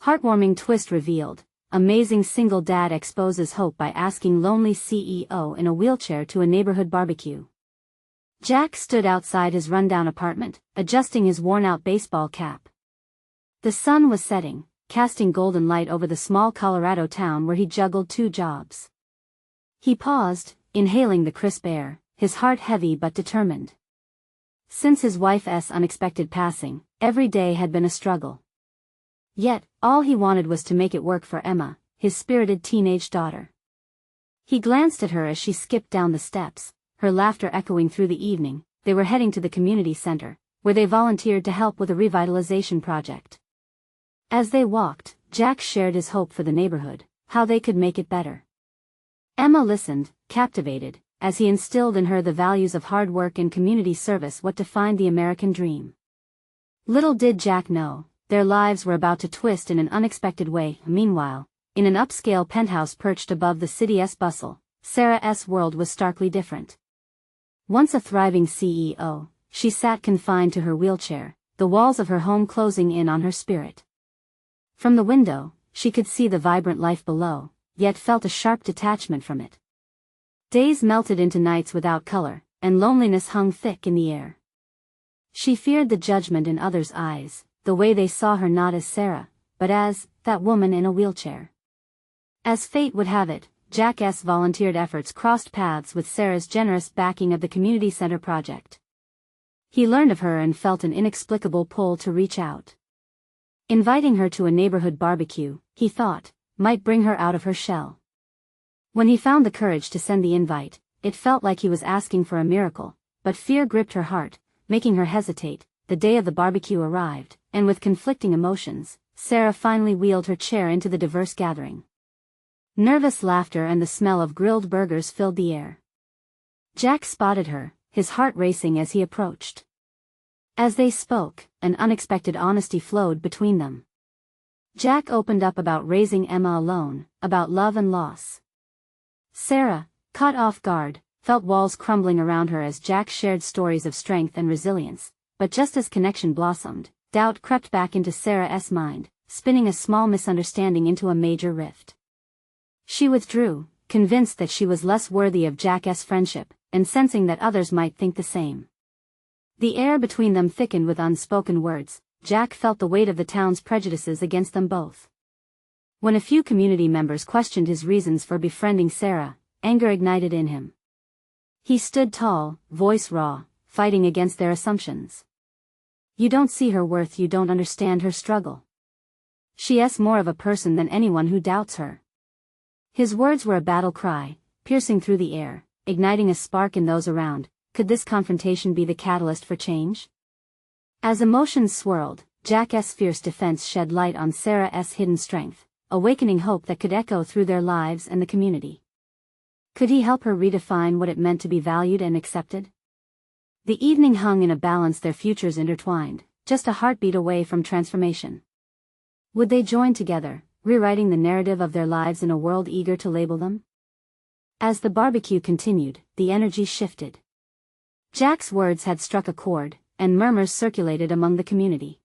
Heartwarming twist revealed. Amazing single dad exposes hope by asking lonely CEO in a wheelchair to a neighborhood barbecue. Jack stood outside his rundown apartment, adjusting his worn-out baseball cap. The sun was setting, casting golden light over the small Colorado town where he juggled 2 jobs. He paused, inhaling the crisp air, his heart heavy but determined. Since his wife's unexpected passing, every day had been a struggle. Yet, all he wanted was to make it work for Emma, his spirited teenage daughter. He glanced at her as she skipped down the steps, her laughter echoing through the evening. They were heading to the community center, where they volunteered to help with a revitalization project. As they walked, Jack shared his hope for the neighborhood, how they could make it better. Emma listened, captivated, as he instilled in her the values of hard work and community service, what defined the American dream. Little did Jack know, their lives were about to twist in an unexpected way. Meanwhile, in an upscale penthouse perched above the city's bustle, Sarah's world was starkly different. Once a thriving CEO, she sat confined to her wheelchair, the walls of her home closing in on her spirit. From the window, she could see the vibrant life below, yet felt a sharp detachment from it. Days melted into nights without color, and loneliness hung thick in the air. She feared the judgment in others' eyes, the way they saw her not as Sarah, but as that woman in a wheelchair. As fate would have it, Jack's volunteered efforts crossed paths with Sarah's generous backing of the community center project. He learned of her and felt an inexplicable pull to reach out. Inviting her to a neighborhood barbecue, he thought, might bring her out of her shell. When he found the courage to send the invite, it felt like he was asking for a miracle, but fear gripped her heart, making her hesitate. The day of the barbecue arrived, and with conflicting emotions, Sarah finally wheeled her chair into the diverse gathering. Nervous laughter and the smell of grilled burgers filled the air. Jack spotted her, his heart racing as he approached. As they spoke, an unexpected honesty flowed between them. Jack opened up about raising Emma alone, about love and loss. Sarah, caught off guard, felt walls crumbling around her as Jack shared stories of strength and resilience. But just as connection blossomed, doubt crept back into Sarah's mind, spinning a small misunderstanding into a major rift. She withdrew, convinced that she was less worthy of Jack's friendship, and sensing that others might think the same. The air between them thickened with unspoken words. Jack felt the weight of the town's prejudices against them both. When a few community members questioned his reasons for befriending Sarah, anger ignited in him. He stood tall, voice raw, fighting against their assumptions. You don't see her worth, you don't understand her struggle. She's more of a person than anyone who doubts her. His words were a battle cry, piercing through the air, igniting a spark in those around. Could this confrontation be the catalyst for change? As emotions swirled, Jack's fierce defense shed light on Sarah's hidden strength, awakening hope that could echo through their lives and the community. Could he help her redefine what it meant to be valued and accepted? The evening hung in a balance, their futures intertwined, just a heartbeat away from transformation. Would they join together, rewriting the narrative of their lives in a world eager to label them? As the barbecue continued, the energy shifted. Jack's words had struck a chord, and murmurs circulated among the community.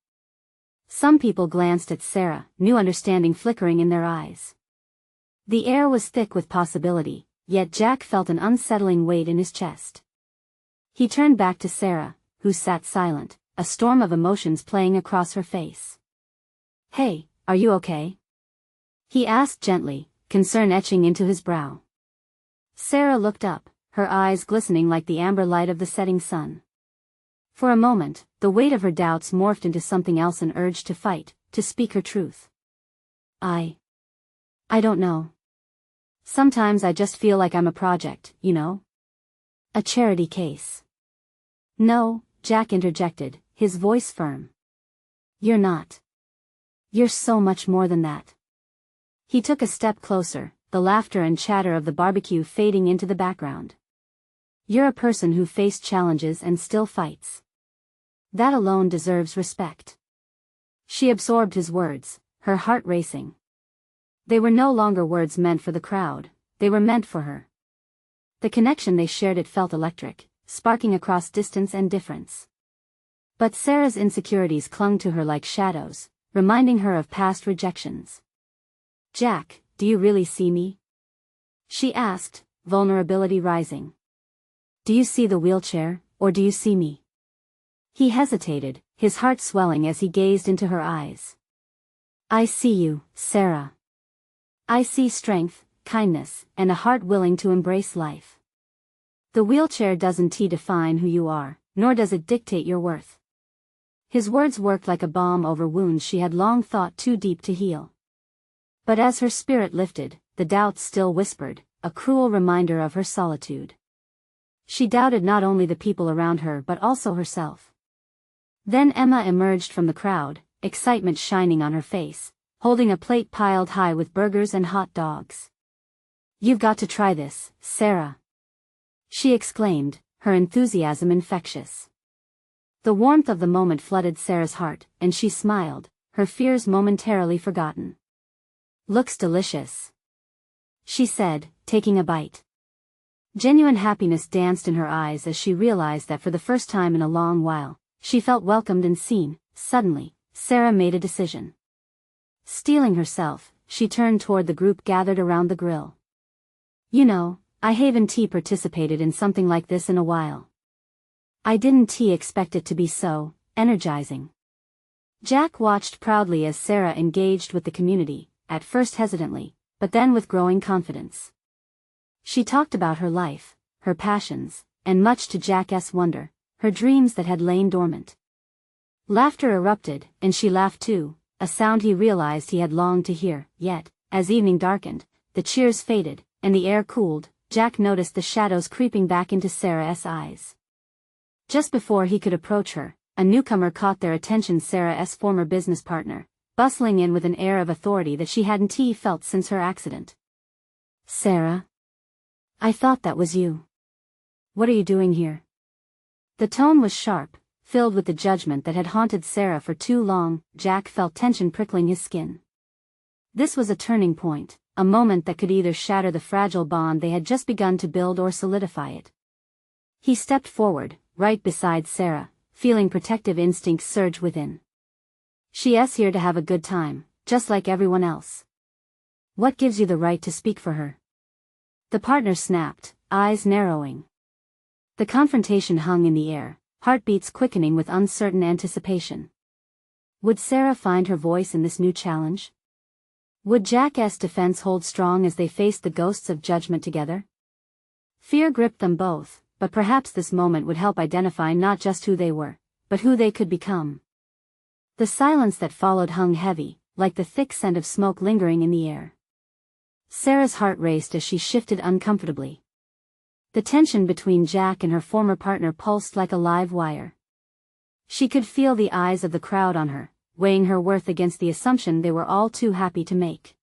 Some people glanced at Sarah, new understanding flickering in their eyes. The air was thick with possibility, yet Jack felt an unsettling weight in his chest. He turned back to Sarah, who sat silent, a storm of emotions playing across her face. Hey, are you okay? He asked gently, concern etching into his brow. Sarah looked up, her eyes glistening like the amber light of the setting sun. For a moment, the weight of her doubts morphed into something else, an urge to fight, to speak her truth. I don't know. Sometimes I just feel like I'm a project, you know? A charity case. No, Jack interjected, his voice firm. You're not. You're so much more than that. He took a step closer, the laughter and chatter of the barbecue fading into the background. You're a person who faced challenges and still fights. That alone deserves respect. She absorbed his words, her heart racing. They were no longer words meant for the crowd, they were meant for her. The connection they shared, it felt electric, sparking across distance and difference. But Sarah's insecurities clung to her like shadows, reminding her of past rejections. "Jack, do you really see me?" she asked, vulnerability rising. "Do you see the wheelchair, or do you see me?" He hesitated, his heart swelling as he gazed into her eyes. "I see you, Sarah. I see strength, kindness, and a heart willing to embrace life. The wheelchair doesn't define who you are, nor does it dictate your worth." His words worked like a balm over wounds she had long thought too deep to heal. But as her spirit lifted, the doubts still whispered, a cruel reminder of her solitude. She doubted not only the people around her but also herself. Then Emma emerged from the crowd, excitement shining on her face, holding a plate piled high with burgers and hot dogs. "You've got to try this, Sarah," she exclaimed, her enthusiasm infectious. The warmth of the moment flooded Sarah's heart, and she smiled, her fears momentarily forgotten. "Looks delicious," she said, taking a bite. Genuine happiness danced in her eyes as she realized that for the first time in a long while, she felt welcomed and seen. Suddenly, Sarah made a decision. Steeling herself, she turned toward the group gathered around the grill. "You know, I haven't participated in something like this in a while. I didn't expect it to be so energizing." Jack watched proudly as Sarah engaged with the community, at first hesitantly, but then with growing confidence. She talked about her life, her passions, and much to Jack's wonder, her dreams that had lain dormant. Laughter erupted, and she laughed too, a sound he realized he had longed to hear. Yet, as evening darkened, the cheers faded, and the air cooled, Jack noticed the shadows creeping back into Sarah's eyes. Just before he could approach her, a newcomer caught their attention, Sarah's former business partner, bustling in with an air of authority that she hadn't felt since her accident. "Sarah? I thought that was you. What are you doing here?" The tone was sharp, filled with the judgment that had haunted Sarah for too long. Jack felt tension prickling his skin. This was a turning point, a moment that could either shatter the fragile bond they had just begun to build or solidify it. He stepped forward, right beside Sarah, feeling protective instincts surge within. "She's here to have a good time, just like everyone else. What gives you the right to speak for her?" The partner snapped, eyes narrowing. The confrontation hung in the air, heartbeats quickening with uncertain anticipation. Would Sarah find her voice in this new challenge? Would Jack's defense hold strong as they faced the ghosts of judgment together? Fear gripped them both, but perhaps this moment would help identify not just who they were, but who they could become. The silence that followed hung heavy, like the thick scent of smoke lingering in the air. Sarah's heart raced as she shifted uncomfortably. The tension between Jack and her former partner pulsed like a live wire. She could feel the eyes of the crowd on her, weighing her worth against the assumption they were all too happy to make.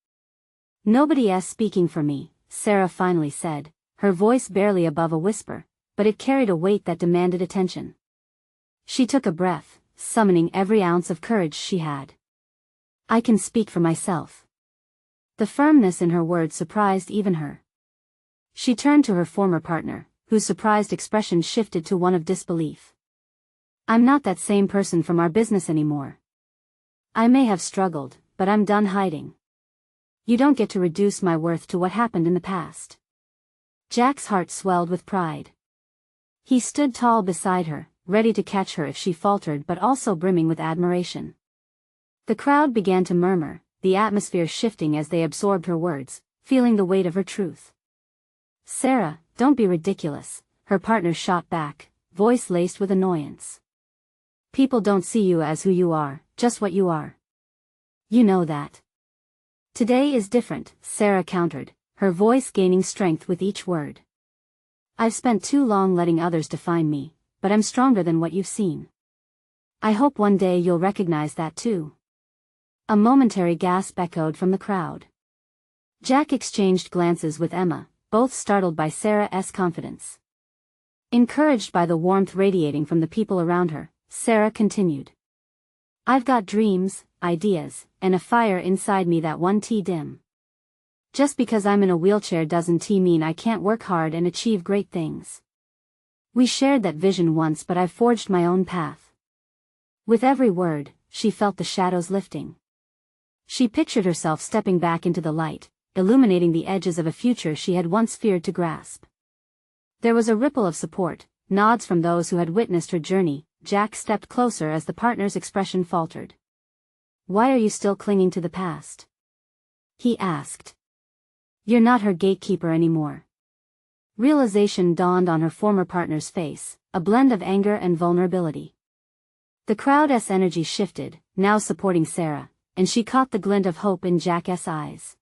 "Nobody's speaking for me," Sarah finally said, her voice barely above a whisper, but it carried a weight that demanded attention. She took a breath, summoning every ounce of courage she had. "I can speak for myself." The firmness in her words surprised even her. She turned to her former partner, whose surprised expression shifted to one of disbelief. "I'm not that same person from our business anymore. I may have struggled, but I'm done hiding. You don't get to reduce my worth to what happened in the past." Jack's heart swelled with pride. He stood tall beside her, ready to catch her if she faltered but also brimming with admiration. The crowd began to murmur, the atmosphere shifting as they absorbed her words, feeling the weight of her truth. "Sarah, don't be ridiculous," her partner shot back, voice laced with annoyance. "People don't see you as who you are, just what you are. You know that." "Today is different," Sarah countered, her voice gaining strength with each word. "I've spent too long letting others define me, but I'm stronger than what you've seen. I hope one day you'll recognize that too." A momentary gasp echoed from the crowd. Jack exchanged glances with Emma, both startled by Sarah's confidence. Encouraged by the warmth radiating from the people around her, Sarah continued. "I've got dreams, ideas, and a fire inside me that won't dim. Just because I'm in a wheelchair doesn't mean I can't work hard and achieve great things. We shared that vision once, but I've forged my own path." With every word, she felt the shadows lifting. She pictured herself stepping back into the light, illuminating the edges of a future she had once feared to grasp. There was a ripple of support, nods from those who had witnessed her journey. Jack stepped closer as the partner's expression faltered. "Why are you still clinging to the past?" he asked. "You're not her gatekeeper anymore." Realization dawned on her former partner's face, a blend of anger and vulnerability. The crowd's energy shifted, now supporting Sarah, and she caught the glint of hope in Jack's eyes.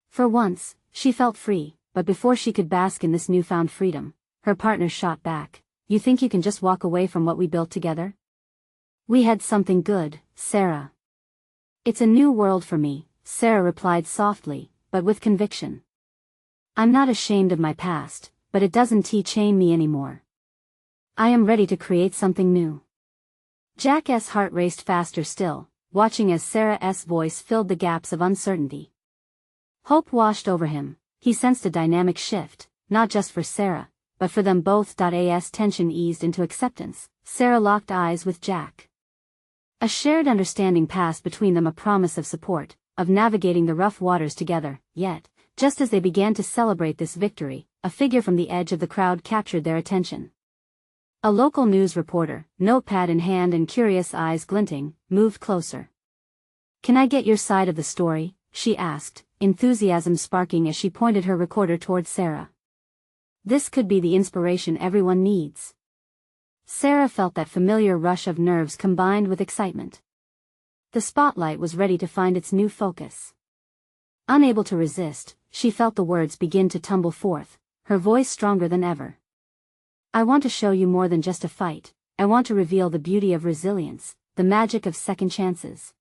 For once, she felt free, but before she could bask in this newfound freedom, her partner shot back. "You think you can just walk away from what we built together? We had something good, Sarah." "It's a new world for me," Sarah replied softly, but with conviction. "I'm not ashamed of my past, but it doesn't chain me anymore. I am ready to create something new." Jack's heart raced faster still, watching as Sarah's voice filled the gaps of uncertainty. Hope washed over him. He sensed a dynamic shift, not just for Sarah, but for them both. As tension eased into acceptance, Sarah locked eyes with Jack. A shared understanding passed between them, a promise of support, of navigating the rough waters together. Yet, just as they began to celebrate this victory, a figure from the edge of the crowd captured their attention. A local news reporter, notepad in hand and curious eyes glinting, moved closer. "Can I get your side of the story?" she asked, enthusiasm sparking as she pointed her recorder toward Sarah. "This could be the inspiration everyone needs." Sarah felt that familiar rush of nerves combined with excitement. The spotlight was ready to find its new focus. Unable to resist, she felt the words begin to tumble forth, her voice stronger than ever. "I want to show you more than just a fight. I want to reveal the beauty of resilience, the magic of second chances."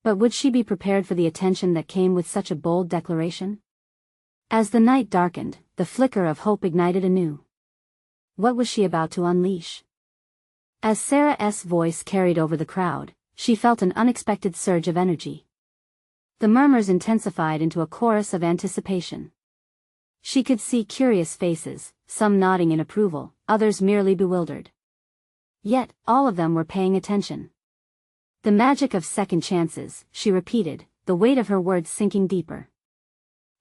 But would she be prepared for the attention that came with such a bold declaration? As the night darkened, the flicker of hope ignited anew. What was she about to unleash? As Sarah's voice carried over the crowd, she felt an unexpected surge of energy. The murmurs intensified into a chorus of anticipation. She could see curious faces, some nodding in approval, others merely bewildered. Yet, all of them were paying attention. "The magic of second chances," she repeated, the weight of her words sinking deeper.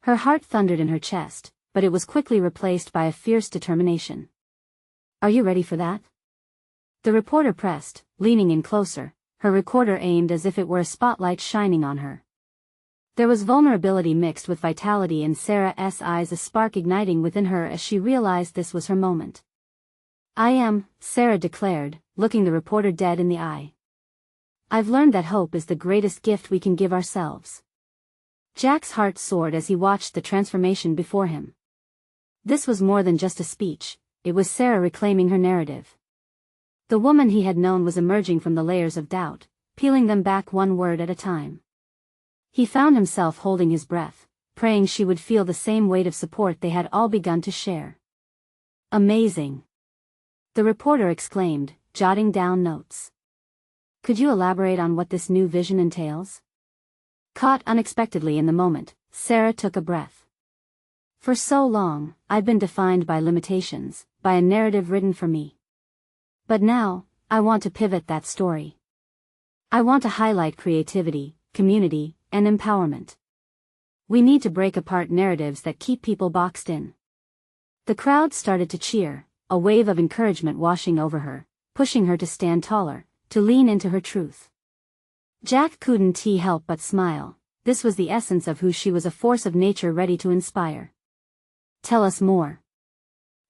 Her heart thundered in her chest, but it was quickly replaced by a fierce determination. "Are you ready for that?" The reporter pressed, leaning in closer, her recorder aimed as if it were a spotlight shining on her. There was vulnerability mixed with vitality in Sarah's eyes, a spark igniting within her as she realized this was her moment. "I am," Sarah declared, looking the reporter dead in the eye. "I've learned that hope is the greatest gift we can give ourselves." Jack's heart soared as he watched the transformation before him. This was more than just a speech, it was Sarah reclaiming her narrative. The woman he had known was emerging from the layers of doubt, peeling them back one word at a time. He found himself holding his breath, praying she would feel the same weight of support they had all begun to share. "Amazing!" the reporter exclaimed, jotting down notes. "Could you elaborate on what this new vision entails?" Caught unexpectedly in the moment, Sarah took a breath. "For so long, I've been defined by limitations, by a narrative written for me. But now, I want to pivot that story. I want to highlight creativity, community, and empowerment. We need to break apart narratives that keep people boxed in." The crowd started to cheer, a wave of encouragement washing over her, pushing her to stand taller, to lean into her truth. Jack couldn't help but smile. This was the essence of who she was, a force of nature ready to inspire. "Tell us more,"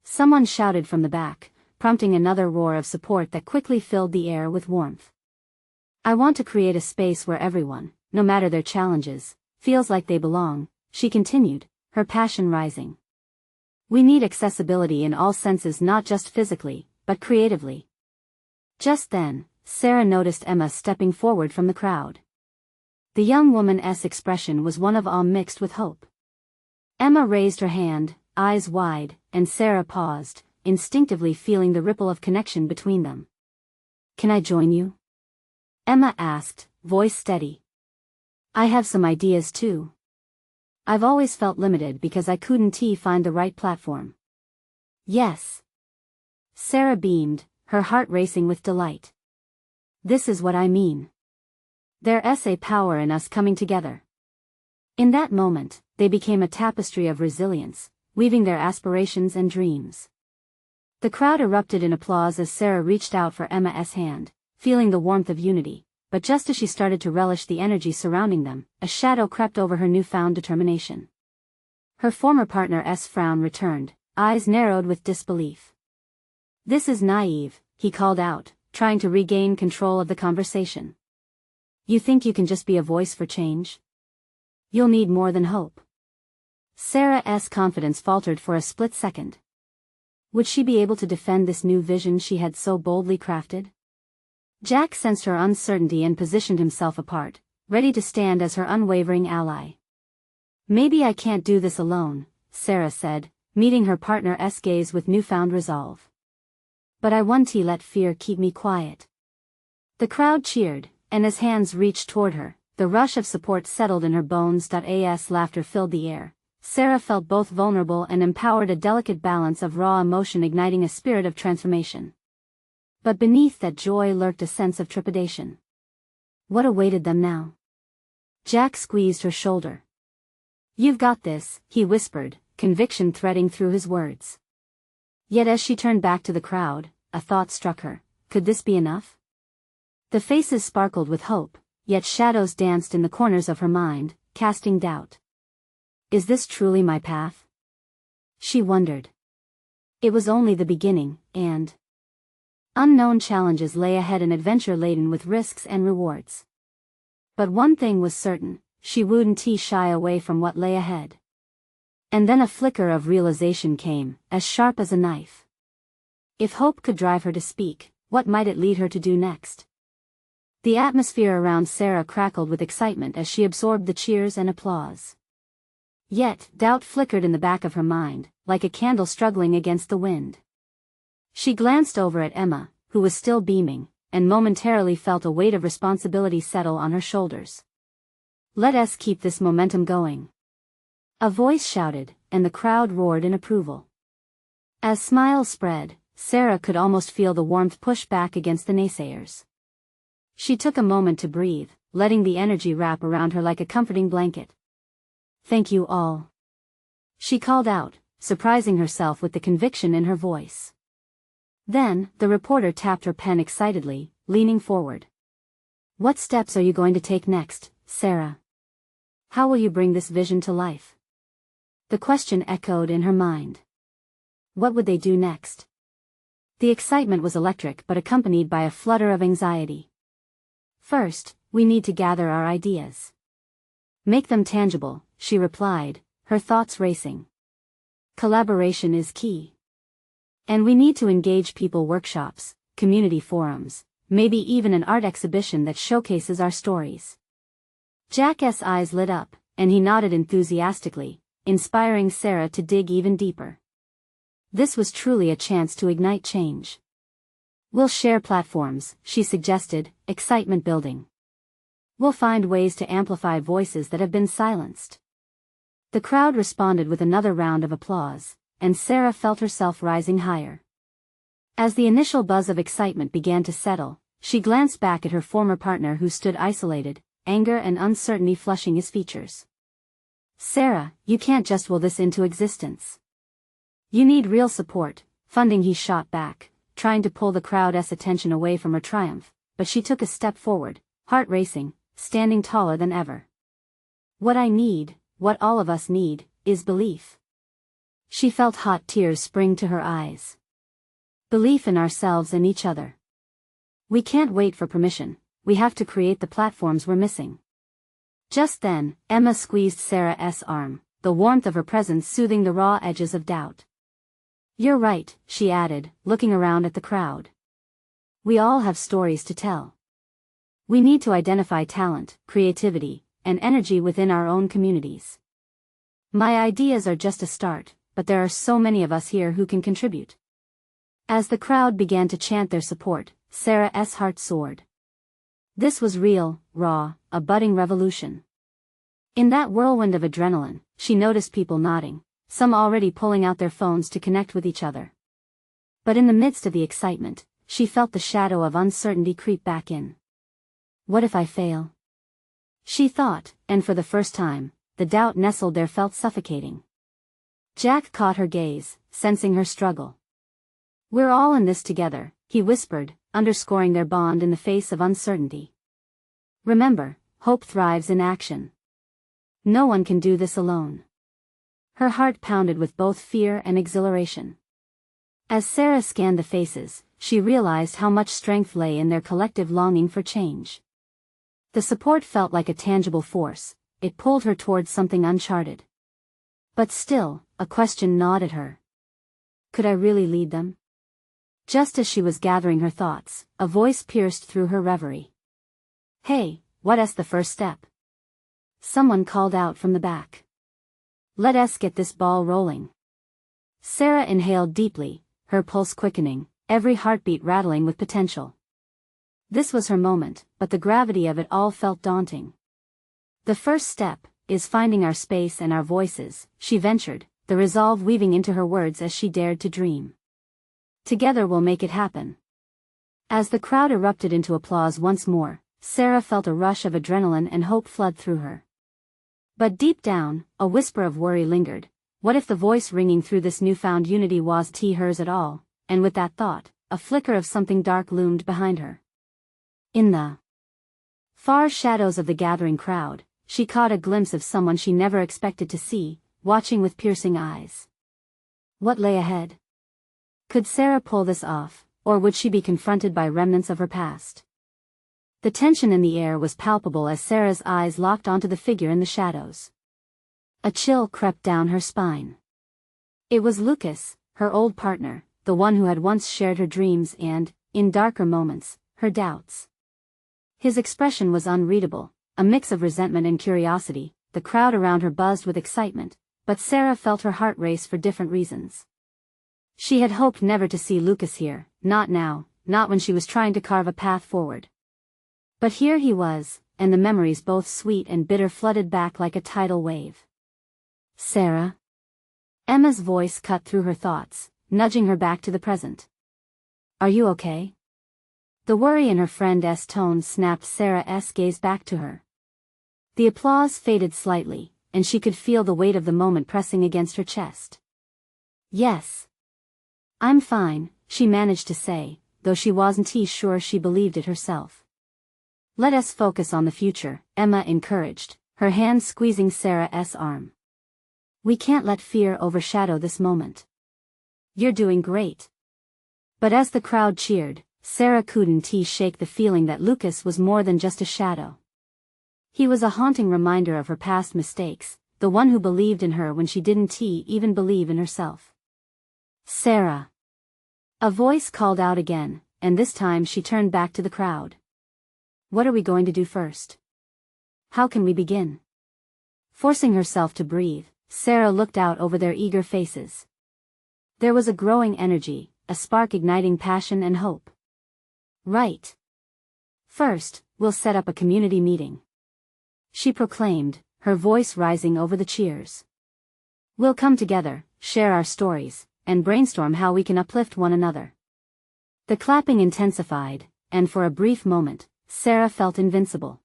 someone shouted from the back, prompting another roar of support that quickly filled the air with warmth. "I want to create a space where everyone, no matter their challenges, feels like they belong," she continued, her passion rising. "We need accessibility in all senses, not just physically, but creatively." Just then, Sarah noticed Emma stepping forward from the crowd. The young woman's expression was one of awe mixed with hope. Emma raised her hand, eyes wide, and Sarah paused, instinctively feeling the ripple of connection between them. "Can I join you?" Emma asked, voice steady. "I have some ideas too. I've always felt limited because I couldn't find the right platform." "Yes." Sarah beamed, her heart racing with delight. "This is what I mean. There's a power in us coming together. In that moment, they became a tapestry of resilience, weaving their aspirations and dreams. The crowd erupted in applause as Sarah reached out for Emma's hand, feeling the warmth of unity, but just as she started to relish the energy surrounding them, a shadow crept over her newfound determination. Her former partner's frown returned, eyes narrowed with disbelief. "This is naive," he called out, trying to regain control of the conversation. "You think you can just be a voice for change? You'll need more than hope." Sarah's confidence faltered for a split second. Would she be able to defend this new vision she had so boldly crafted? Jack sensed her uncertainty and positioned himself apart, ready to stand as her unwavering ally. "Maybe I can't do this alone," Sarah said, meeting her partner's gaze with newfound resolve. "But I won't let fear keep me quiet." The crowd cheered, and as hands reached toward her, the rush of support settled in her bones. As laughter filled the air, Sarah felt both vulnerable and empowered, a delicate balance of raw emotion igniting a spirit of transformation. But beneath that joy lurked a sense of trepidation. What awaited them now? Jack squeezed her shoulder. "You've got this," he whispered, conviction threading through his words. Yet as she turned back to the crowd, a thought struck her. Could this be enough? The faces sparkled with hope, yet shadows danced in the corners of her mind, casting doubt. Is this truly my path? She wondered. It was only the beginning, and unknown challenges lay ahead, an adventure laden with risks and rewards. But one thing was certain, she wouldn't shy away from what lay ahead. And then a flicker of realization came, as sharp as a knife. If hope could drive her to speak, what might it lead her to do next? The atmosphere around Sarah crackled with excitement as she absorbed the cheers and applause. Yet, doubt flickered in the back of her mind, like a candle struggling against the wind. She glanced over at Emma, who was still beaming, and momentarily felt a weight of responsibility settle on her shoulders. "Let us keep this momentum going," a voice shouted, and the crowd roared in approval. As smiles spread, Sarah could almost feel the warmth push back against the naysayers. She took a moment to breathe, letting the energy wrap around her like a comforting blanket. "Thank you all," she called out, surprising herself with the conviction in her voice. Then, the reporter tapped her pen excitedly, leaning forward. "What steps are you going to take next, Sarah? How will you bring this vision to life?" The question echoed in her mind. What would they do next? The excitement was electric but accompanied by a flutter of anxiety. "First, we need to gather our ideas. Make them tangible," she replied, her thoughts racing. "Collaboration is key. And we need to engage people, workshops, community forums, maybe even an art exhibition that showcases our stories." Jack's eyes lit up, and he nodded enthusiastically, inspiring Sarah to dig even deeper. This was truly a chance to ignite change. "We'll share platforms," she suggested, excitement building. "We'll find ways to amplify voices that have been silenced." The crowd responded with another round of applause, and Sarah felt herself rising higher. As the initial buzz of excitement began to settle, she glanced back at her former partner who stood isolated, anger and uncertainty flushing his features. "Sarah, you can't just will this into existence. You need real support, funding," he shot back, trying to pull the crowd's attention away from her triumph, but she took a step forward, heart racing, standing taller than ever. "What I need, what all of us need, is belief." She felt hot tears spring to her eyes. Belief in ourselves and each other. "We can't wait for permission, we have to create the platforms we're missing." Just then, Emma squeezed Sarah's arm, the warmth of her presence soothing the raw edges of doubt. "You're right," she added, looking around at the crowd. "We all have stories to tell. We need to identify talent, creativity, and energy within our own communities. My ideas are just a start, but there are so many of us here who can contribute." As the crowd began to chant their support, Sarah's heart soared. This was real, raw, a budding revolution. In that whirlwind of adrenaline, she noticed people nodding, some already pulling out their phones to connect with each other. But in the midst of the excitement, she felt the shadow of uncertainty creep back in. What if I fail? She thought, and for the first time, the doubt nestled there felt suffocating. Jack caught her gaze, sensing her struggle. "We're all in this together," he whispered, underscoring their bond in the face of uncertainty. "Remember, hope thrives in action. No one can do this alone." Her heart pounded with both fear and exhilaration. As Sarah scanned the faces, she realized how much strength lay in their collective longing for change. The support felt like a tangible force, it pulled her towards something uncharted. But still, a question gnawed at her. Could I really lead them? Just as she was gathering her thoughts, a voice pierced through her reverie. "Hey, what's the first step?" Someone called out from the back. "Let us get this ball rolling." Sarah inhaled deeply, her pulse quickening, every heartbeat rattling with potential. This was her moment, but the gravity of it all felt daunting. "The first step is finding our space and our voices," she ventured, the resolve weaving into her words as she dared to dream. "Together we'll make it happen." As the crowd erupted into applause once more, Sarah felt a rush of adrenaline and hope flood through her. But deep down, a whisper of worry lingered. What if the voice ringing through this newfound unity wasn't hers at all? And with that thought, a flicker of something dark loomed behind her. In the far shadows of the gathering crowd, she caught a glimpse of someone she never expected to see, watching with piercing eyes. What lay ahead? Could Sarah pull this off, or would she be confronted by remnants of her past? The tension in the air was palpable as Sarah's eyes locked onto the figure in the shadows. A chill crept down her spine. It was Lucas, her old partner, the one who had once shared her dreams and, in darker moments, her doubts. His expression was unreadable, a mix of resentment and curiosity. The crowd around her buzzed with excitement, but Sarah felt her heart race for different reasons. She had hoped never to see Lucas here, not now, not when she was trying to carve a path forward. But here he was, and the memories both sweet and bitter flooded back like a tidal wave. "Sarah?" Emma's voice cut through her thoughts, nudging her back to the present. "Are you okay?" The worry in her friend's tone snapped Sarah's gaze back to her. The applause faded slightly, and she could feel the weight of the moment pressing against her chest. "Yes. I'm fine," she managed to say, though she wasn't sure she believed it herself. "Let us focus on the future," Emma encouraged, her hand squeezing Sarah's arm. "We can't let fear overshadow this moment." "You're doing great." But as the crowd cheered, Sarah couldn't shake the feeling that Lucas was more than just a shadow. He was a haunting reminder of her past mistakes, the one who believed in her when she didn't even believe in herself. "Sarah!" A voice called out again, and this time she turned back to the crowd. "What are we going to do first? How can we begin?" Forcing herself to breathe, Sarah looked out over their eager faces. There was a growing energy, a spark igniting passion and hope. "Right. First, we'll set up a community meeting," she proclaimed, her voice rising over the cheers. "We'll come together, share our stories, and brainstorm how we can uplift one another." The clapping intensified, and for a brief moment, Sarah felt invincible.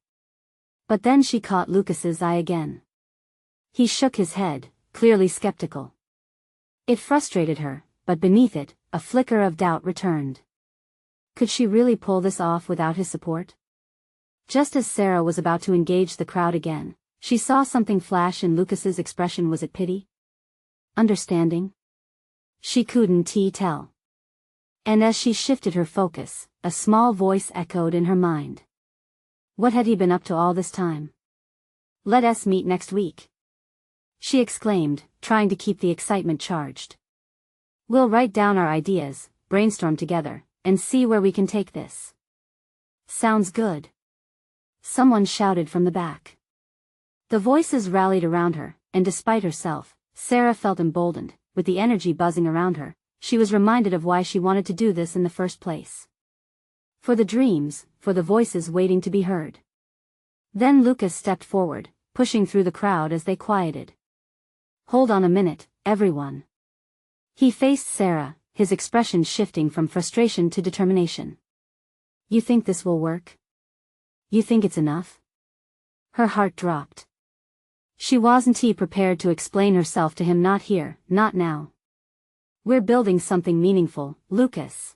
But then she caught Lucas's eye again. He shook his head, clearly skeptical. It frustrated her, but beneath it, a flicker of doubt returned. Could she really pull this off without his support? Just as Sarah was about to engage the crowd again, she saw something flash in Lucas's expression. Was it pity? Understanding? She couldn't tell. And as she shifted her focus, a small voice echoed in her mind. What had he been up to all this time? "Let us meet next week," she exclaimed, trying to keep the excitement charged. "We'll write down our ideas, brainstorm together, and see where we can take this." "Sounds good," someone shouted from the back. The voices rallied around her, and despite herself, Sarah felt emboldened. With the energy buzzing around her, she was reminded of why she wanted to do this in the first place. For the dreams, for the voices waiting to be heard. Then Lucas stepped forward, pushing through the crowd as they quieted. "Hold on a minute, everyone." He faced Sarah, his expression shifting from frustration to determination. "You think this will work? You think it's enough?" Her heart dropped. She wasn't prepared to explain herself to him, not here, not now. We're building something meaningful, Lucas.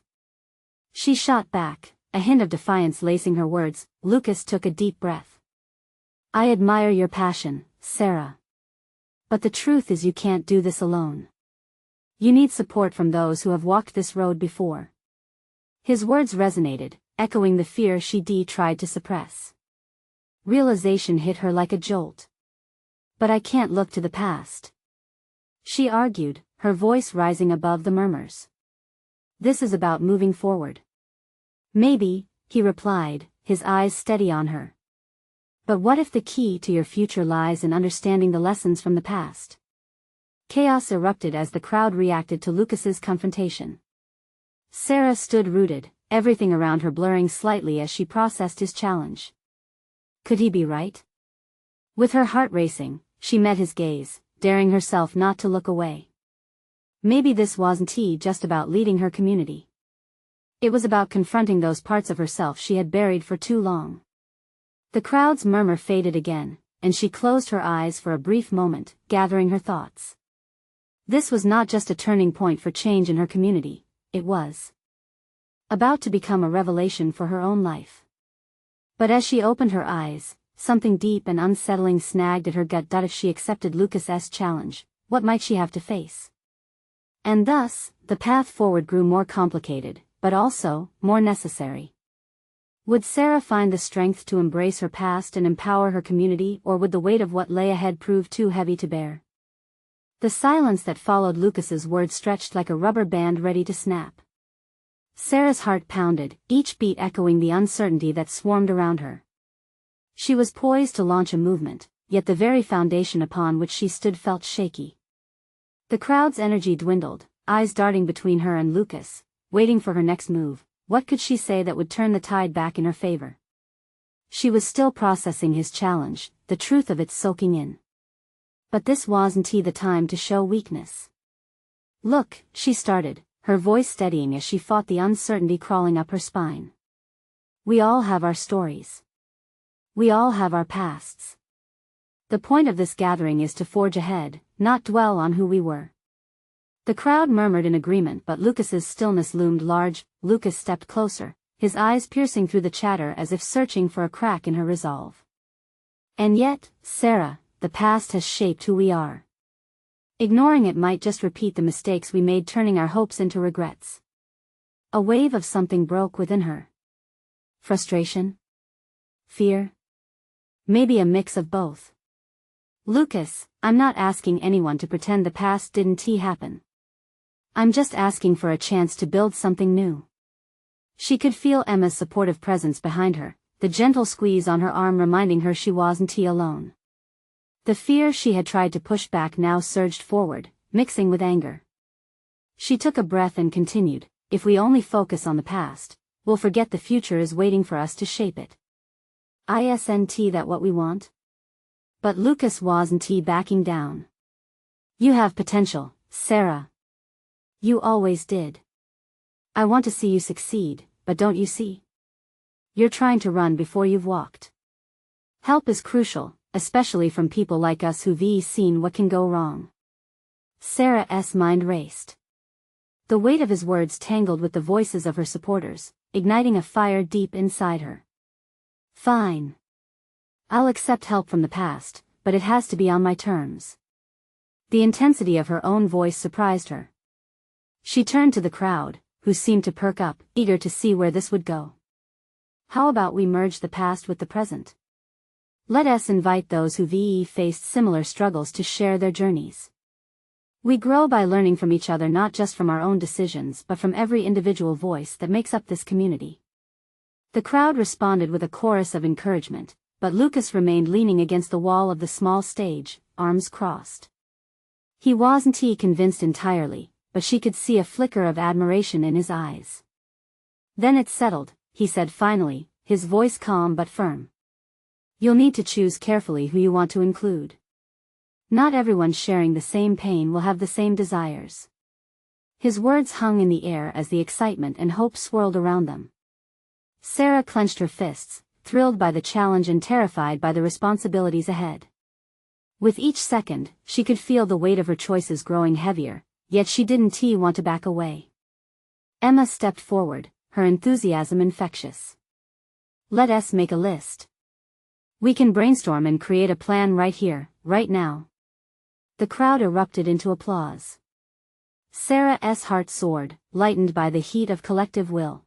She shot back, a hint of defiance lacing her words. Lucas took a deep breath. I admire your passion, Sarah. But the truth is you can't do this alone. You need support from those who have walked this road before. His words resonated, echoing the fear she tried to suppress. Realization hit her like a jolt. But I can't look to the past, she argued, her voice rising above the murmurs. This is about moving forward. Maybe, he replied, his eyes steady on her. But what if the key to your future lies in understanding the lessons from the past? Chaos erupted as the crowd reacted to Lucas's confrontation. Sarah stood rooted, everything around her blurring slightly as she processed his challenge. Could he be right? With her heart racing, she met his gaze, daring herself not to look away. Maybe this wasn't just about leading her community. It was about confronting those parts of herself she had buried for too long. The crowd's murmur faded again, and she closed her eyes for a brief moment, gathering her thoughts. This was not just a turning point for change in her community, it was about to become a revelation for her own life. But as she opened her eyes, something deep and unsettling snagged at her gut. If she accepted Lucas's challenge, what might she have to face? And thus, the path forward grew more complicated, but also, more necessary. Would Sarah find the strength to embrace her past and empower her community, or would the weight of what lay ahead prove too heavy to bear? The silence that followed Lucas's words stretched like a rubber band ready to snap. Sarah's heart pounded, each beat echoing the uncertainty that swarmed around her. She was poised to launch a movement, yet the very foundation upon which she stood felt shaky. The crowd's energy dwindled, eyes darting between her and Lucas, waiting for her next move. What could she say that would turn the tide back in her favor? She was still processing his challenge, the truth of it soaking in. But this wasn't the time to show weakness. Look, she started, her voice steadying as she fought the uncertainty crawling up her spine. We all have our stories. We all have our pasts. The point of this gathering is to forge ahead, not dwell on who we were. The crowd murmured in agreement, but Lucas's stillness loomed large. Lucas stepped closer, his eyes piercing through the chatter as if searching for a crack in her resolve. And yet, Sarah, the past has shaped who we are. Ignoring it might just repeat the mistakes we made, turning our hopes into regrets. A wave of something broke within her. Frustration? Fear? Maybe a mix of both. Lucas, I'm not asking anyone to pretend the past didn't happen. I'm just asking for a chance to build something new. She could feel Emma's supportive presence behind her, the gentle squeeze on her arm reminding her she wasn't alone. The fear she had tried to push back now surged forward, mixing with anger. She took a breath and continued, if we only focus on the past, we'll forget the future is waiting for us to shape it. Isn't that what we want? But Lucas wasn't backing down. You have potential, Sarah. You always did. I want to see you succeed, but don't you see? You're trying to run before you've walked. Help is crucial, especially from people like us who've seen what can go wrong. Sarah's mind raced. The weight of his words tangled with the voices of her supporters, igniting a fire deep inside her. Fine. I'll accept help from the past, but it has to be on my terms. The intensity of her own voice surprised her. She turned to the crowd, who seemed to perk up, eager to see where this would go. How about we merge the past with the present? Let us invite those who've faced similar struggles to share their journeys. We grow by learning from each other, not just from our own decisions but from every individual voice that makes up this community. The crowd responded with a chorus of encouragement, but Lucas remained leaning against the wall of the small stage, arms crossed. He wasn't convinced entirely, but she could see a flicker of admiration in his eyes. Then it settled, he said finally, his voice calm but firm. You'll need to choose carefully who you want to include. Not everyone sharing the same pain will have the same desires. His words hung in the air as the excitement and hope swirled around them. Sarah clenched her fists, thrilled by the challenge and terrified by the responsibilities ahead. With each second, she could feel the weight of her choices growing heavier, yet she didn't want to back away. Emma stepped forward, her enthusiasm infectious. Let us make a list. We can brainstorm and create a plan right here, right now. The crowd erupted into applause. Sarah's heart soared, lightened by the heat of collective will.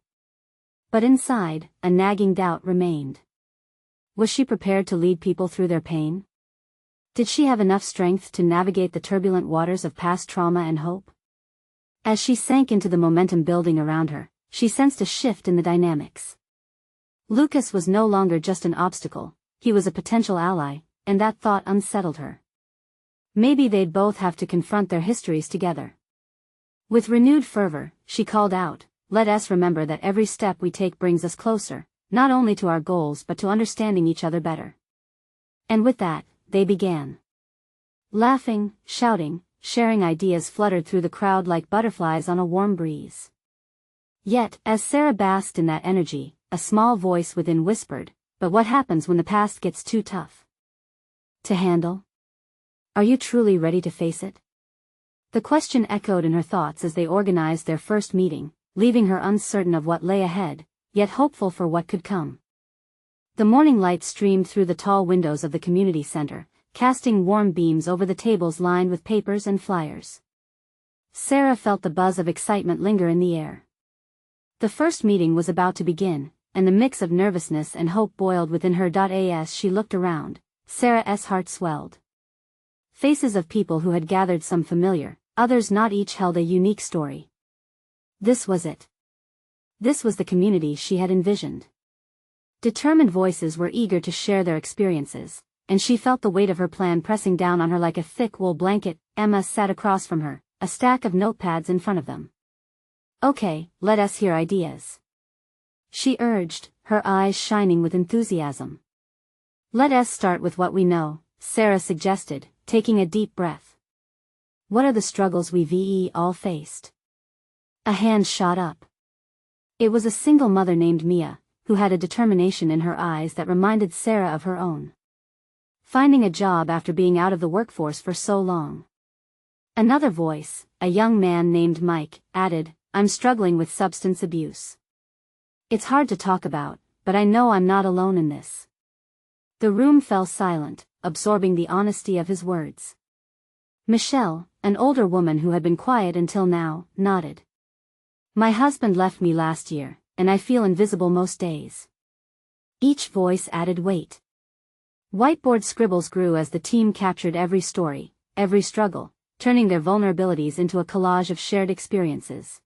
But inside, a nagging doubt remained. Was she prepared to lead people through their pain? Did she have enough strength to navigate the turbulent waters of past trauma and hope? As she sank into the momentum building around her, she sensed a shift in the dynamics. Lucas was no longer just an obstacle, he was a potential ally, and that thought unsettled her. Maybe they'd both have to confront their histories together. With renewed fervor, she called out, "Let us remember that every step we take brings us closer, not only to our goals but to understanding each other better." And with that, they began. Laughing, shouting, sharing ideas fluttered through the crowd like butterflies on a warm breeze. Yet, as Sarah basked in that energy, a small voice within whispered, "But what happens when the past gets too tough to handle? Are you truly ready to face it?" The question echoed in her thoughts as they organized their first meeting, leaving her uncertain of what lay ahead, yet hopeful for what could come. The morning light streamed through the tall windows of the community center, casting warm beams over the tables lined with papers and flyers. Sarah felt the buzz of excitement linger in the air. The first meeting was about to begin, and the mix of nervousness and hope boiled within her. As she looked around, Sarah's heart swelled. Faces of people who had gathered, some familiar, others not, each held a unique story. This was it. This was the community she had envisioned. Determined voices were eager to share their experiences, and she felt the weight of her plan pressing down on her like a thick wool blanket. Emma sat across from her, a stack of notepads in front of them. "Okay, let us hear ideas," she urged, her eyes shining with enthusiasm. "Let us start with what we know," Sarah suggested, taking a deep breath. "What are the struggles we've all faced?" A hand shot up. It was a single mother named Mia, who had a determination in her eyes that reminded Sarah of her own. Finding a job after being out of the workforce for so long. Another voice, a young man named Mike, added, "I'm struggling with substance abuse. It's hard to talk about, but I know I'm not alone in this." The room fell silent, absorbing the honesty of his words. Michelle, an older woman who had been quiet until now, nodded. "My husband left me last year, and I feel invisible most days." Each voice added weight. Whiteboard scribbles grew as the team captured every story, every struggle, turning their vulnerabilities into a collage of shared experiences.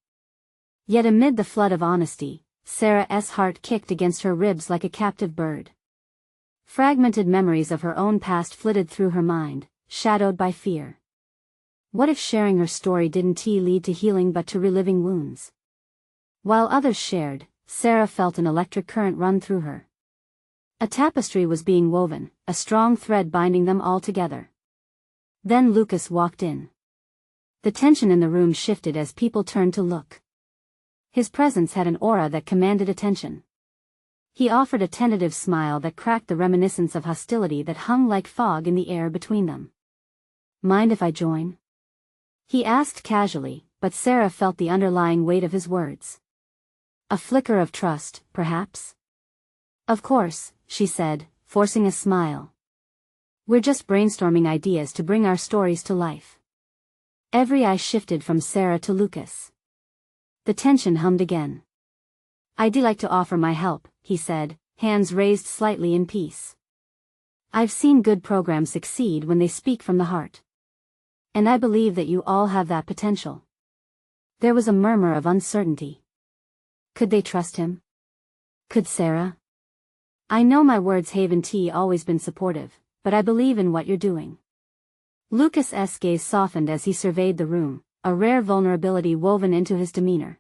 Yet amid the flood of honesty, Sarah's heart kicked against her ribs like a captive bird. Fragmented memories of her own past flitted through her mind, shadowed by fear. What if sharing her story didn't lead to healing but to reliving wounds? While others shared, Sarah felt an electric current run through her. A tapestry was being woven, a strong thread binding them all together. Then Lucas walked in. The tension in the room shifted as people turned to look. His presence had an aura that commanded attention. He offered a tentative smile that cracked the reminiscence of hostility that hung like fog in the air between them. "Mind if I join?" he asked casually, but Sarah felt the underlying weight of his words. A flicker of trust, perhaps? "Of course," she said, forcing a smile. "We're just brainstorming ideas to bring our stories to life." Every eye shifted from Sarah to Lucas. The tension hummed again. "I'd like to offer my help," he said, hands raised slightly in peace. "I've seen good programs succeed when they speak from the heart. And I believe that you all have that potential." There was a murmur of uncertainty. Could they trust him? Could Sarah? "I know my words haven't always been supportive, but I believe in what you're doing." Lucas's gaze softened as he surveyed the room, a rare vulnerability woven into his demeanor.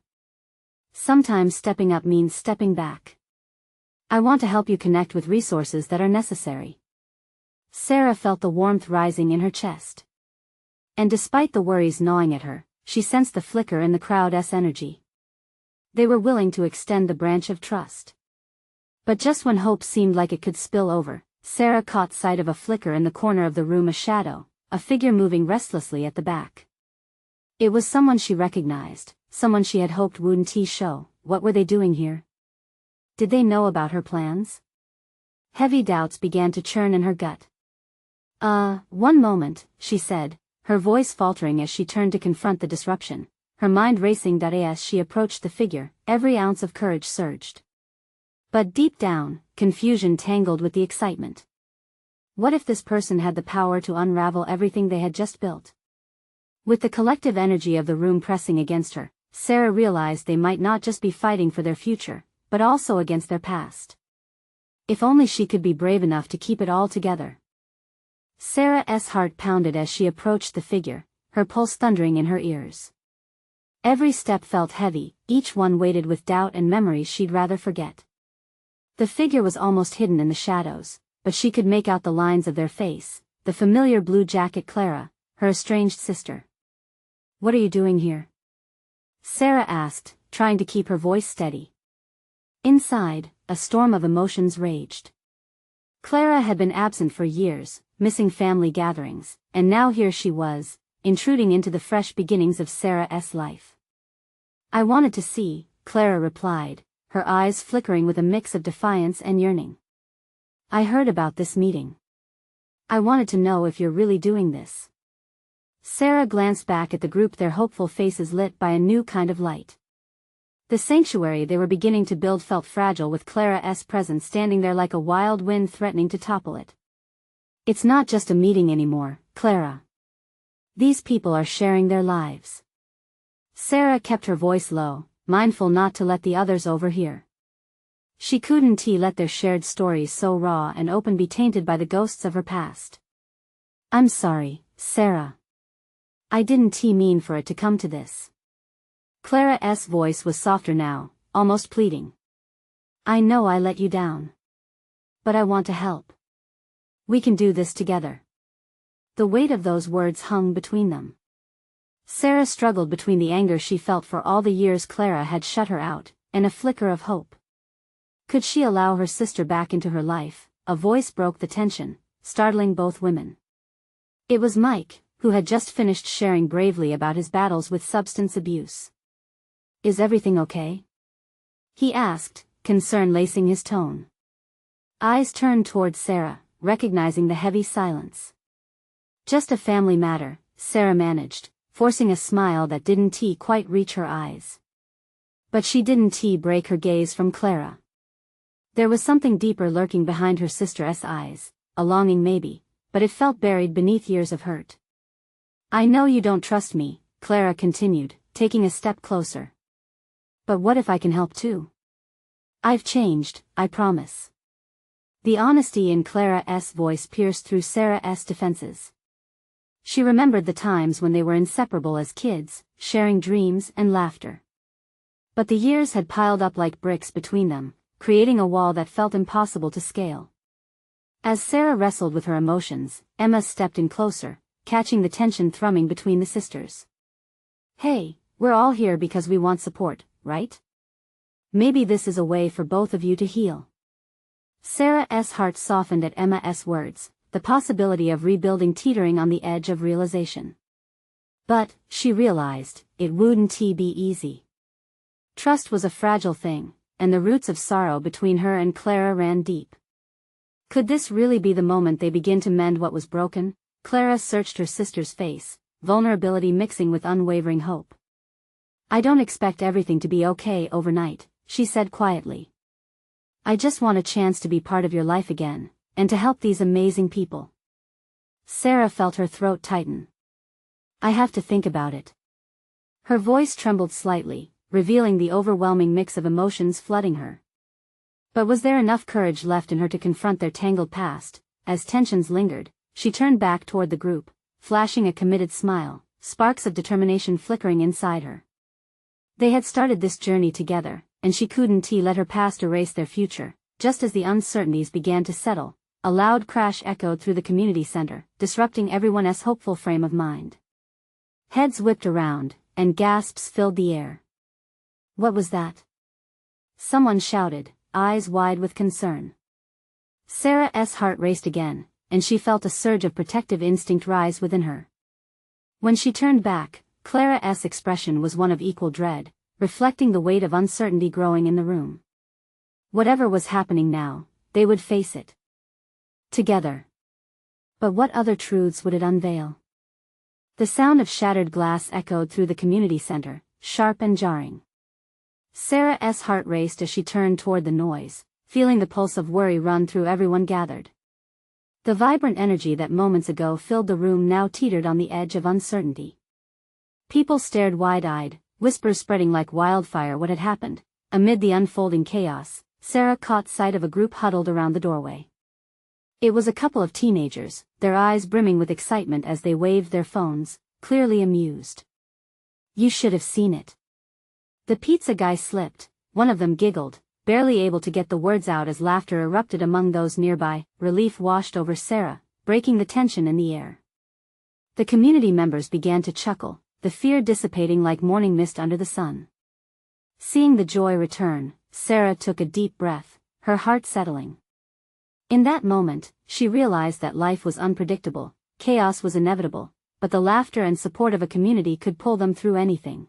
"Sometimes stepping up means stepping back. I want to help you connect with resources that are necessary." Sarah felt the warmth rising in her chest. And despite the worries gnawing at her, she sensed the flicker in the crowd's energy. They were willing to extend the branch of trust. But just when hope seemed like it could spill over, Sarah caught sight of a flicker in the corner of the room, a shadow, a figure moving restlessly at the back. It was someone she recognized, someone she had hoped wouldn't show. What were they doing here? Did they know about her plans? Heavy doubts began to churn in her gut. One moment, she said, her voice faltering as she turned to confront the disruption, her mind racing. As she approached the figure, every ounce of courage surged. But deep down, confusion tangled with the excitement. What if this person had the power to unravel everything they had just built? With the collective energy of the room pressing against her, Sarah realized they might not just be fighting for their future, but also against their past. If only she could be brave enough to keep it all together. Sarah's heart pounded as she approached the figure, her pulse thundering in her ears. Every step felt heavy, each one weighted with doubt and memories she'd rather forget. The figure was almost hidden in the shadows, but she could make out the lines of their face, the familiar blue jacket. Clara, her estranged sister. "What are you doing here?" Sarah asked, trying to keep her voice steady. Inside, a storm of emotions raged. Clara had been absent for years, missing family gatherings, and now here she was, intruding into the fresh beginnings of Sarah's life. "I wanted to see," Clara replied, her eyes flickering with a mix of defiance and yearning. "I heard about this meeting. I wanted to know if you're really doing this." Sarah glanced back at the group, their hopeful faces lit by a new kind of light. The sanctuary they were beginning to build felt fragile, with Clara's presence standing there like a wild wind threatening to topple it. "It's not just a meeting anymore, Clara. These people are sharing their lives." Sarah kept her voice low, mindful not to let the others overhear. She couldn't let their shared stories so raw and open be tainted by the ghosts of her past. "I'm sorry, Sarah. I didn't mean for it to come to this." Clara's voice was softer now, almost pleading. "I know I let you down. But I want to help. We can do this together." The weight of those words hung between them. Sarah struggled between the anger she felt for all the years Clara had shut her out, and a flicker of hope. Could she allow her sister back into her life? A voice broke the tension, startling both women. It was Mike, who had just finished sharing bravely about his battles with substance abuse. "Is everything okay?" he asked, concern lacing his tone. Eyes turned toward Sarah, recognizing the heavy silence. "Just a family matter," Sarah managed, forcing a smile that didn't quite reach her eyes. But she didn't break her gaze from Clara. There was something deeper lurking behind her sister's eyes, a longing maybe, but it felt buried beneath years of hurt. "I know you don't trust me," Clara continued, taking a step closer. "But what if I can help too? I've changed, I promise." The honesty in Clara's voice pierced through Sarah's defenses. She remembered the times when they were inseparable as kids, sharing dreams and laughter. But the years had piled up like bricks between them, creating a wall that felt impossible to scale. As Sarah wrestled with her emotions, Emma stepped in closer, catching the tension thrumming between the sisters. "Hey, we're all here because we want support, right? Maybe this is a way for both of you to heal." Sarah's heart softened at Emma's words, the possibility of rebuilding teetering on the edge of realization. But, she realized, it wouldn't be easy. Trust was a fragile thing, and the roots of sorrow between her and Clara ran deep. Could this really be the moment they begin to mend what was broken? Clara searched her sister's face, vulnerability mixing with unwavering hope. "I don't expect everything to be okay overnight," she said quietly. "I just want a chance to be part of your life again, and to help these amazing people." Sarah felt her throat tighten. "I have to think about it." Her voice trembled slightly, revealing the overwhelming mix of emotions flooding her. But was there enough courage left in her to confront their tangled past? As tensions lingered, she turned back toward the group, flashing a committed smile, sparks of determination flickering inside her. They had started this journey together, and she couldn't let her past erase their future. Just as the uncertainties began to settle, a loud crash echoed through the community center, disrupting everyone's hopeful frame of mind. Heads whipped around, and gasps filled the air. "What was that?" someone shouted, eyes wide with concern. Sarah's heart raced again, and she felt a surge of protective instinct rise within her. When she turned back, Clara's expression was one of equal dread, reflecting the weight of uncertainty growing in the room. Whatever was happening now, they would face it together. But what other truths would it unveil? The sound of shattered glass echoed through the community center, sharp and jarring. Sarah's heart raced as she turned toward the noise, feeling the pulse of worry run through everyone gathered. The vibrant energy that moments ago filled the room now teetered on the edge of uncertainty. People stared wide-eyed, whispers spreading like wildfire what had happened. Amid the unfolding chaos, Sarah caught sight of a group huddled around the doorway. It was a couple of teenagers, their eyes brimming with excitement as they waved their phones, clearly amused. "You should have seen it." The pizza guy slipped, one of them giggled, barely able to get the words out as laughter erupted among those nearby. Relief washed over Sarah, breaking the tension in the air. The community members began to chuckle, the fear dissipating like morning mist under the sun. Seeing the joy return, Sarah took a deep breath, her heart settling. In that moment, she realized that life was unpredictable, chaos was inevitable, but the laughter and support of a community could pull them through anything.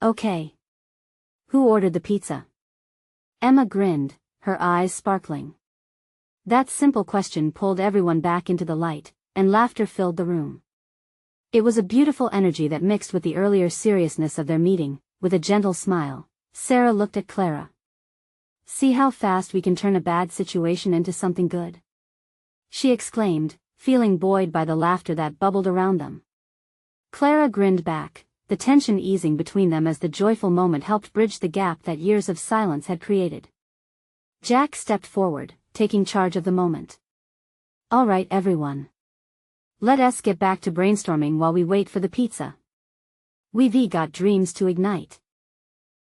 "Okay. Who ordered the pizza?" Emma grinned, her eyes sparkling. That simple question pulled everyone back into the light, and laughter filled the room. It was a beautiful energy that mixed with the earlier seriousness of their meeting. With a gentle smile, Sarah looked at Clara. "See how fast we can turn a bad situation into something good?" she exclaimed, feeling buoyed by the laughter that bubbled around them. Clara grinned back, the tension easing between them as the joyful moment helped bridge the gap that years of silence had created. Jack stepped forward, taking charge of the moment. "All right, everyone. Let us get back to brainstorming while we wait for the pizza. We've got dreams to ignite."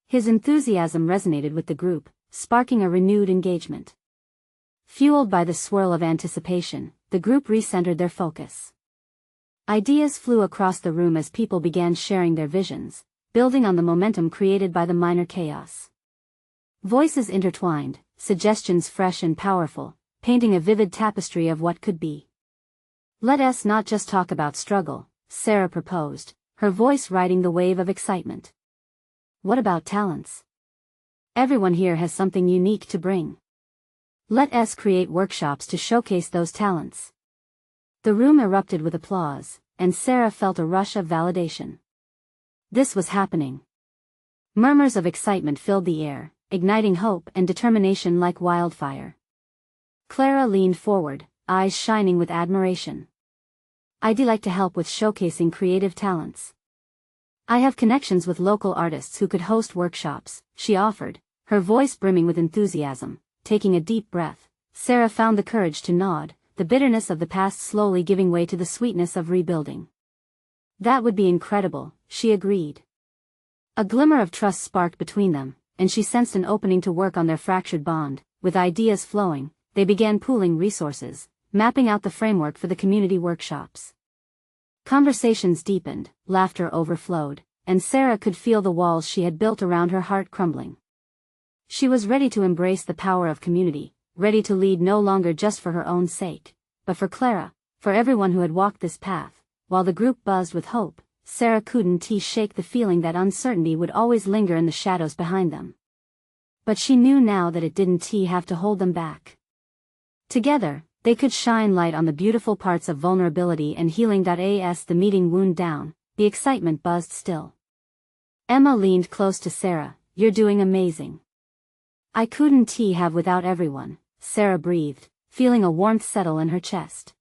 His enthusiasm resonated with the group, sparking a renewed engagement. Fueled by the swirl of anticipation, the group recentered their focus. Ideas flew across the room as people began sharing their visions, building on the momentum created by the minor chaos. Voices intertwined, suggestions fresh and powerful, painting a vivid tapestry of what could be. "Let us not just talk about struggle," Sarah proposed, her voice riding the wave of excitement. "What about talents? Everyone here has something unique to bring. Let us create workshops to showcase those talents." The room erupted with applause, and Sarah felt a rush of validation. This was happening. Murmurs of excitement filled the air, igniting hope and determination like wildfire. Clara leaned forward, eyes shining with admiration. "I'd like to help with showcasing creative talents. I have connections with local artists who could host workshops," she offered, her voice brimming with enthusiasm. Taking a deep breath, Sarah found the courage to nod, the bitterness of the past slowly giving way to the sweetness of rebuilding. "That would be incredible," she agreed. A glimmer of trust sparked between them, and she sensed an opening to work on their fractured bond. With ideas flowing, they began pooling resources, mapping out the framework for the community workshops. Conversations deepened, laughter overflowed, and Sarah could feel the walls she had built around her heart crumbling. She was ready to embrace the power of community, ready to lead no longer just for her own sake, but for Clara, for everyone who had walked this path. While the group buzzed with hope, Sarah couldn't shake the feeling that uncertainty would always linger in the shadows behind them. But she knew now that it didn't have to hold them back. Together, they could shine light on the beautiful parts of vulnerability and healing. As the meeting wound down, the excitement buzzed still. Emma leaned close to Sarah. "You're doing amazing." "I couldn't have without everyone," Sarah breathed, feeling a warmth settle in her chest.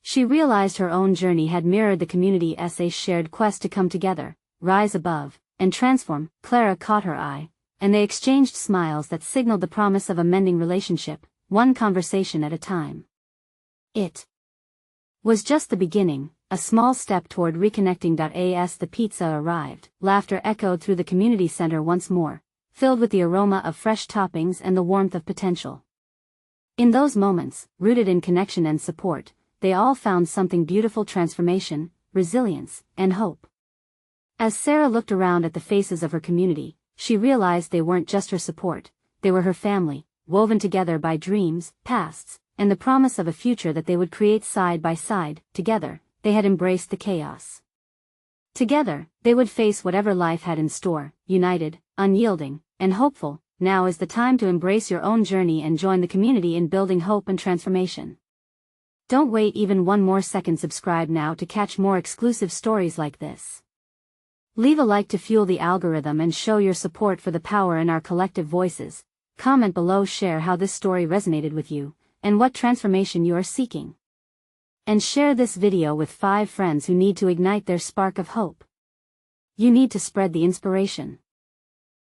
She realized her own journey had mirrored the community's shared quest to come together, rise above, and transform. Clara caught her eye, and they exchanged smiles that signaled the promise of a mending relationship, one conversation at a time. It was just the beginning, a small step toward reconnecting. As the pizza arrived, laughter echoed through the community center once more, filled with the aroma of fresh toppings and the warmth of potential. In those moments, rooted in connection and support, they all found something beautiful: transformation, resilience, and hope. As Sarah looked around at the faces of her community, she realized they weren't just her support, they were her family, woven together by dreams, pasts, and the promise of a future that they would create side by side. Together, they had embraced the chaos. Together, they would face whatever life had in store, united, unyielding, and hopeful. Now is the time to embrace your own journey and join the community in building hope and transformation. Don't wait even one more second. Subscribe now to catch more exclusive stories like this. Leave a like to fuel the algorithm and show your support for the power in our collective voices. Comment below, share how this story resonated with you, and what transformation you are seeking. And share this video with 5 friends who need to ignite their spark of hope. You need to spread the inspiration.